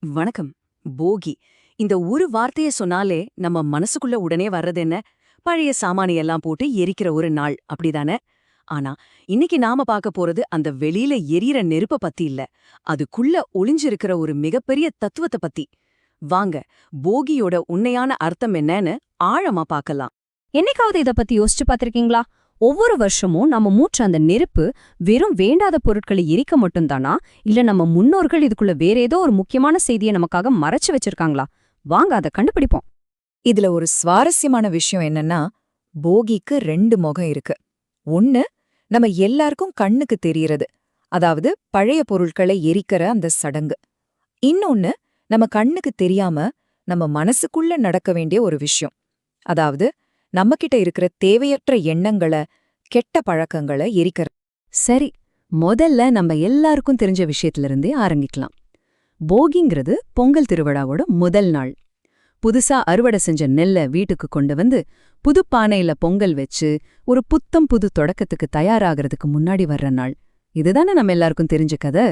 வணக்கம். போகி. இந்த ஒரு வார்த்தைய சொன்னாலே நம்ம மனசுக்குள்ள உடனே வர்றது என்ன? பழைய சாமானியெல்லாம் போட்டு எரிக்கிற ஒரு நாள், அப்படிதானே? ஆனா, இன்னைக்கு நாம பார்க்க போறது அந்த வெளியில எரியற நெருப்ப பத்தி இல்ல. அதுக்குள்ள ஒளிஞ்சிருக்கிற ஒரு மிகப்பெரிய தத்துவத்த பத்தி. வாங்க, போகியோட உண்மையான அர்த்தம் என்னன்னு ஆழமா பார்க்கலாம். என்னைக்காவது இத பத்தி யோசிச்சு பார்த்திருக்கீங்களா? ஒவ்வொரு வருஷமும் நம்ம மூச்ச அந்த நெருப்பு வெறும் வேண்டாத பொருட்களை எரிக்க மட்டும்தானா, இல்ல நம்ம முன்னோர்கள் இதுக்குள்ள வேற ஏதோ ஒரு முக்கியமான செய்தியை நமக்காக மறைச்சு வச்சிருக்காங்களா? வாங்க அத கண்டுபிடிப்போம். இதுல ஒரு சுவாரஸ்யமான விஷயம் என்னன்னா, போகிக்கு 2 முகம் இருக்கு. ஒண்ணு, நம்ம எல்லாருக்கும் கண்ணுக்கு தெரியறது. அதாவது பழைய பொருட்களை எரிக்கிற அந்த சடங்கு. இன்னொன்னு, நம்ம கண்ணுக்கு தெரியாம நம்ம மனசுக்குள்ள நடக்க வேண்டிய ஒரு விஷயம். அதாவது நம்மகிட்ட இருக்கிற தேவையற்ற எண்ணங்கள, கெட்ட பழக்கங்கள எரிக்கிற. சரி, முதல்ல நம்ம எல்லாருக்கும் தெரிஞ்ச விஷயத்திலிருந்தே ஆரம்பிக்கலாம். போகிங்கிறது பொங்கல் திருவிழாவோட முதல் நாள். புதுசா அறுவடை செஞ்ச நெல்ல வீட்டுக்கு கொண்டு வந்து புது பானையில பொங்கல் வச்சு ஒரு புத்தம் புது தொடக்கத்துக்கு தயாராகிறதுக்கு முன்னாடி வர்ற நாள். இதுதானே நம்ம எல்லாருக்கும் தெரிஞ்ச கதை.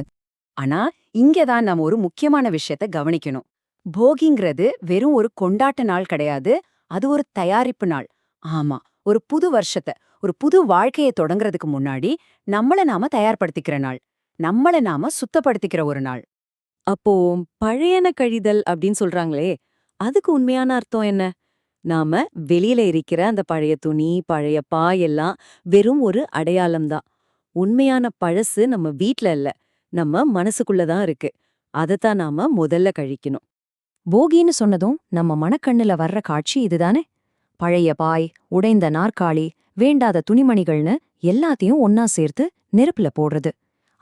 ஆனா, இங்கதான் நாம ஒரு முக்கியமான விஷயத்த கவனிக்கணும். போகிங்கிறது வெறும் ஒரு கொண்டாட்ட நாள் கிடையாது, அது ஒரு தயாரிப்பு நாள். ஆமா, ஒரு புது வருஷத்த, ஒரு புது வாழ்க்கையை தொடங்குறதுக்கு முன்னாடி நம்மள நாம தயார்படுத்திக்கிற நாள். நம்மள நாம சுத்தப்படுத்திக்கிற ஒரு நாள். அப்போ பழையன கழிதல் அப்படின்னு சொல்றாங்களே, அதுக்கு உண்மையான அர்த்தம் என்ன? நாம வெளியில இருக்கிற அந்த பழைய துணி, பழைய பாய் எல்லாம் வெறும் ஒரு அடையாளம்தான். உண்மையான பழசு நம்ம வீட்ல இல்ல, நம்ம மனசுக்குள்ள தான் இருக்கு. அதத்தான் நாம முதல்ல கழிக்கணும். போகின்னு சொன்னதும் நம்ம மனக்கண்ணுல வர்ற காட்சி இதுதானே. பழைய பாய், உடைந்த நாற்காலி, வேண்டாத துணிமணிகள்னு எல்லாத்தையும் ஒன்னா சேர்த்து நெருப்புல போடுறது.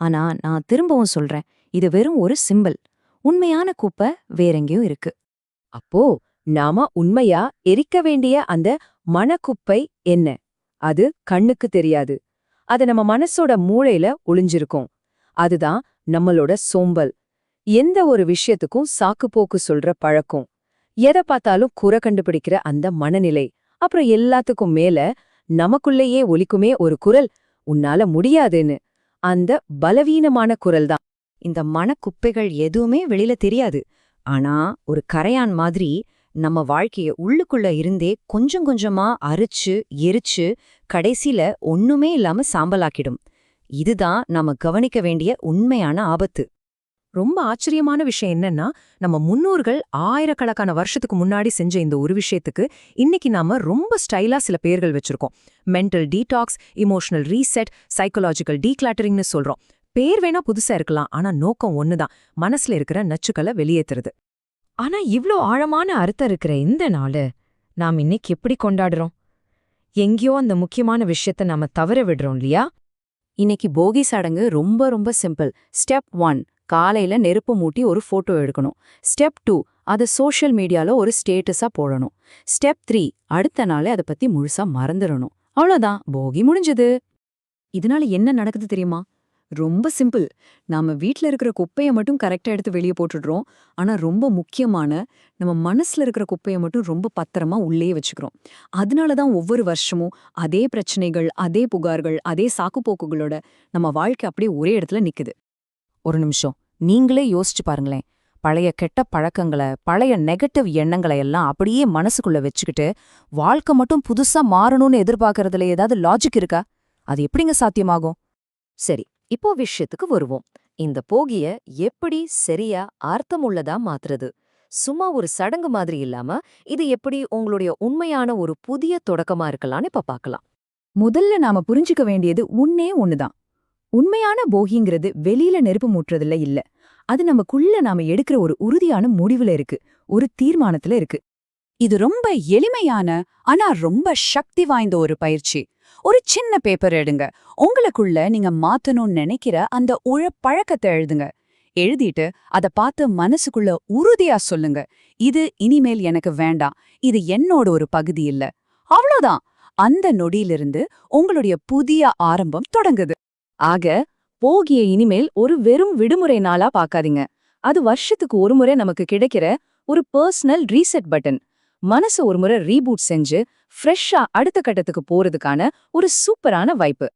ஆனா நான் திரும்பவும் சொல்றேன், இது வெறும் ஒரு சிம்பல். உண்மையான குப்பை வேறெங்கேயும் இருக்கு. அப்போ நாம உண்மையா எரிக்க வேண்டிய அந்த மனக்குப்பை என்ன? அது கண்ணுக்கு தெரியாது. அது நம்ம மனசோட மூளையில ஒளிஞ்சிருக்கும். அதுதான் நம்மளோட சோம்பல். எந்த ஒரு விஷயத்துக்கும் சாக்குப்போக்கு சொல்ற பழக்கம். எதை பார்த்தாலும் குறை கண்டுபிடிக்கிற அந்த மனநிலை. அப்புறம் எல்லாத்துக்கும் மேல நமக்குள்ளேயே ஒலிக்குமே ஒரு குரல், உன்னால முடியாதுன்னு. அந்த பலவீனமான குரல் தான். இந்த மனக்குப்பைகள் எதுவுமே வெளியில தெரியாது. ஆனா ஒரு கரையான் மாதிரி நம்ம வாழ்க்கைய உள்ளுக்குள்ள இருந்தே கொஞ்சம் கொஞ்சமா அரிச்சு, எரிச்சு, கடைசில ஒண்ணுமே இல்லாம சாம்பலாக்கிடும். இதுதான் நாம கவனிக்க வேண்டிய உண்மையான ஆபத்து. ரொம்ப ஆச்சரியமான விஷயம் என்னன்னா, நம்ம முன்னோர்கள் ஆயிரக்கணக்கான வருஷத்துக்கு முன்னாடி செஞ்ச இந்த ஒரு விஷயத்துக்கு இன்னைக்கு நாம ரொம்ப ஸ்டைலா சில பெயர்கள் வச்சிருக்கோம். Mental detox, emotional reset, psychological டீக்ளாட்டரிங்னு சொல்றோம். பேர் வேணா புதுசா இருக்கலாம், ஆனா நோக்கம் ஒண்ணுதான், மனசுல இருக்கிற நச்சுக்களை வெளியேத்துறது. ஆனா இவ்ளோ ஆழமான அர்த்தம் இருக்கிற இந்த நாளு நாம் இன்னைக்கு எப்படி கொண்டாடுறோம்? எங்கேயோ அந்த முக்கியமான விஷயத்த நாம தவற விடுறோம் இல்லையா? இன்னைக்கு போகி சடங்கு ரொம்ப ரொம்ப சிம்பிள். ஸ்டெப் 1, காலையில நெருப்பு மூட்டி ஒரு போட்டோ எடுக்கணும். ஸ்டெப் 2, அதை சோஷியல் மீடியால ஒரு ஸ்டேட்டஸா போடணும். ஸ்டெப் 3, அடுத்த நாளே அதை பத்தி முழுசா மறந்துடணும். அவ்வளவுதான், போகி முடிஞ்சது. இதனால என்ன நடக்குது தெரியுமா? ரொம்ப சிம்பிள். நாம வீட்ல இருக்கிற குப்பைய மட்டும் கரெக்டா எடுத்து வெளியே போட்டுடுறோம். ஆனா ரொம்ப முக்கியமான நம்ம மனசுல இருக்கிற குப்பைய மட்டும் ரொம்ப பத்திரமா உள்ளே வச்சுக்கிறோம். அதனாலதான் ஒவ்வொரு வருஷமும் அதே பிரச்சனைகள், அதே புகார்கள், அதே சாக்குப்போக்குகளோட நம்ம வாழ்க்கை அப்படியே ஒரே இடத்துல நிக்குது. ஒரு நிமிஷம், நீங்களே யோசிச்சு பாருங்களேன். பழைய கெட்ட பழக்கங்களை, பழைய நெகட்டிவ் எண்ணங்களை எல்லாம் அப்படியே மனசுக்குள்ள வச்சுக்கிட்டு வாழ்க்கை மட்டும் புதுசா மாறணும்னு எதிர்பார்க்கறதுல ஏதாவது லாஜிக் இருக்கா? அது எப்படிங்க சாத்தியமாகும்? சரி, இப்போ விஷயத்துக்கு வருவோம். இந்த போகிய எப்படி சரியா அர்த்தமுள்ளதா மாத்துறது? சும்மா ஒரு சடங்கு மாதிரி இல்லாம இது எப்படி உங்களுடைய உண்மையான ஒரு புதிய தொடக்கமா இருக்கலாம்னு இப்ப பார்க்கலாம். முதல்ல நாம புரிஞ்சுக்க வேண்டியது ஒண்ணே ஒண்ணுதான். உண்மையான போகிங்கிறது வெளியில நெருப்பு மூட்டுறதுல இல்ல. அது நமக்குள்ள நாம எடுக்கிற ஒரு உறுதியான முடிவுல இருக்கு, ஒரு தீர்மானத்துல இருக்கு. இது ரொம்ப எளிமையான ஆனா ரொம்ப சக்தி வாய்ந்த ஒரு பயிற்சி. ஒரு சின்ன பேப்பர் எடுங்க. உங்களுக்குள்ள நீங்க மாத்தணும்னு நினைக்கிற அந்த பழக்கத்தை எழுதுங்க. எழுதிட்டு அத பார்த்து மனசுக்குள்ள உறுதியா சொல்லுங்க, இது இனிமேல் எனக்கு வேண்டாம், இது என்னோட ஒரு பகுதி இல்ல. அவ்வளவுதான். அந்த நொடியிலிருந்து உங்களுடைய புதிய ஆரம்பம் தொடங்குது. ஆக, போகிய இனிமேல் ஒரு வெறும் விடுமுறை நாளா பார்க்காதீங்க. அது வருஷத்துக்கு ஒரு முறை நமக்கு கிடைக்கிற ஒரு பர்சனல் ரீசெட் பட்டன். மனசு ஒரு முறை ரீபூட் செஞ்சு ஃப்ரெஷ்ஷா அடுத்த கட்டத்துக்கு போறதுக்கான ஒரு சூப்பரான வாய்ப்பு.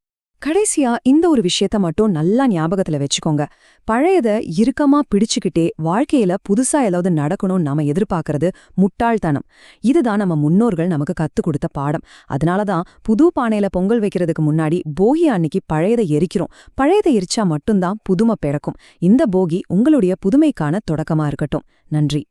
கடைசியா இந்த ஒரு விஷயத்த மட்டும் நல்லா ஞாபகத்துல வச்சுக்கோங்க. பழையத இறுக்கமா பிடிச்சுக்கிட்டே வாழ்க்கையில புதுசா ஏதாவது நடக்கணும்னு நாம எதிர்பார்க்கறது முட்டாள்தனம். இதுதான் நம்ம முன்னோர்கள் நமக்கு கத்துக் கொடுத்த பாடம். அதனாலதான் புது பானையில பொங்கல் வைக்கிறதுக்கு முன்னாடி போகி அன்னைக்கு பழையதை எரிக்கிறோம். பழையதை எரிச்சா மட்டும்தான் புதுமை பிறக்கும். இந்த போகி உங்களுடைய புதுமைக்கான தொடக்கமா இருக்கட்டும். நன்றி.